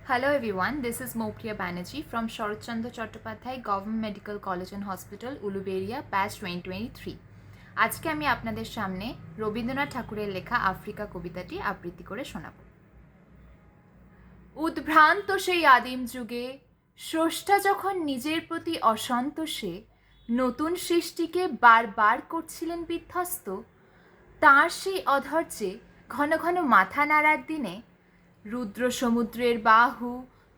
Hello everyone, this is Mopriya Banerjee from Sharat Chandra Chattopadhyay Government Medical College and Hospital, Uluberia, batch 2023. আজকে আমি আপনাদের সামনে রবীন্দ্রনাথ ঠাকুরের লেখা আফ্রিকা কবিতাটি আবৃত্তি করে শোনাব। উদ্ভ্রান্ত সেই আদিম যুগে স্রষ্টা যখন নিজের প্রতি অসন্তোষে নতুন সৃষ্টিকে বারবার করছিলেন বিধ্বস্ত, তাঁর সেই অধৈর্যে ঘন ঘন মাথা নাড়ার দিনে রুদ্র সমুদ্রের বাহু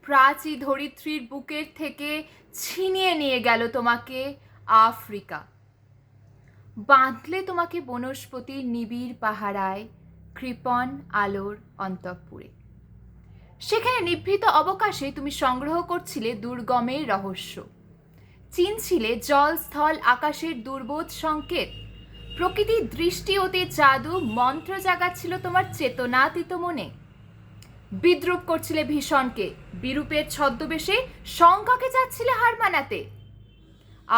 প্রাচী ধরিত্রীর বুকের থেকে ছিনিয়ে নিয়ে গেল তোমাকে আফ্রিকা। বাঁধলে তোমাকে বনস্পতির নিবিড় পাহারায় কৃপণ আলোর অন্তঃপুরে। সেখানে নিভৃত অবকাশে তুমি সংগ্রহ করছিলে দুর্গমের রহস্য, চিনছিলে জল স্থল আকাশের দুর্বোধ সংকেত। প্রকৃতির দৃষ্টি অতি জাদু মন্ত্র জাগাচ্ছিল তোমার চেতনাতীত মনে। বিদ্রুপ করছিলে ভীষণকে, বিরূপের ছদ্মবেশে শঙ্কাকে চাচ্ছিলে হার মানাতে।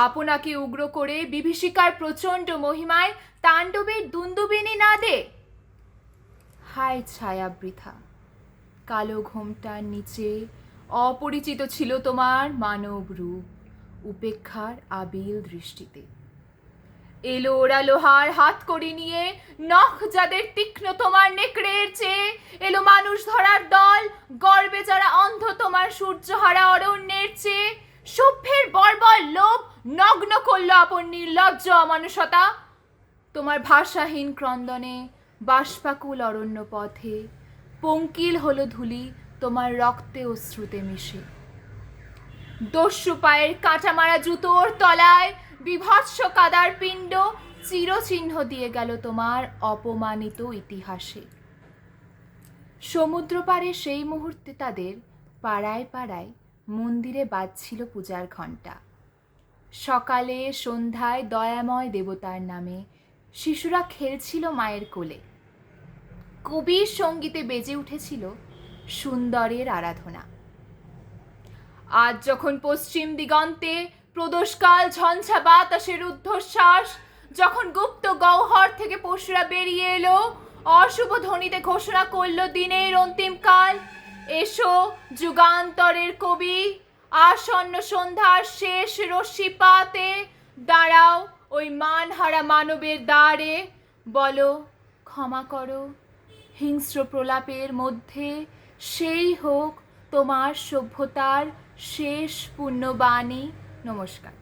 আপনাকে উগ্র করে বিভীষিকার প্রচণ্ড মহিমায় তাণ্ডবের দুন্দুবিনী নাদে। হায় ছায়া বৃথা, কালো ঘোমটার নিচে অপরিচিত ছিল তোমার মানব রূপ উপেক্ষার আবিল দৃষ্টিতে। এলো ওরা লোহার হাত কড়ি নিয়ে, নখ যাদের তীক্ষ্ণ তোমার নেকড়ের চেয়ে। এলো মানুষ ধরার দল, গর্বে যারা অন্ধ তোমার সূর্যহারা অরণ্যের চেয়ে। সভ্যের বর্বর লোভ নগ্ন করলো আপন নির্লজ্জ অমানুষতা। তোমার ভাষাহীন ক্রন্দনে বাষ্পাকুল অরণ্য পথে পঙ্কিল হলো ধূলি তোমার রক্তে অশ্রুতে মিশে। দস্যু পায়ের কাঁটা মারা জুতোর তলায় বিভৎস কাদার পিণ্ড চিরচিহ্ন দিয়ে গেল তোমার অপমানিত ইতিহাসে। সমুদ্র পারে সেই মুহূর্তে তাদের পাড়ায় পাড়ায় মন্দিরে বাজছিল পূজার ঘণ্টা। সকালে সন্ধ্যায় দয়াময় দেবতার নামে শিশুরা খেলছিল মায়ের কোলে। কবির সঙ্গীতে বেজে উঠেছিল সুন্দরের আরাধনা। আজ যখন পশ্চিম দিগন্তে প্রদোষকাল ঝঞ্ঝা বাতাসের ঊর্ধ্বশ্বাস, যখন গুপ্ত গহ্বর থেকে পশুরা বেরিয়ে এলো, অশুভ ধ্বনিতে ঘোষণা করলো দিনের অন্তিম কাল। এসো যুগান্তরের কবি, আসন্ন সন্ধ্যার শেষ রশ্মিপাতে দাঁড়াও ওই মানহারা মানবের দ্বারে। বলো ক্ষমা করো, হিংস্র প্রলাপের মধ্যে সেই হোক তোমার সভ্যতার শেষ পুণ্যবাণী। নমস্কার।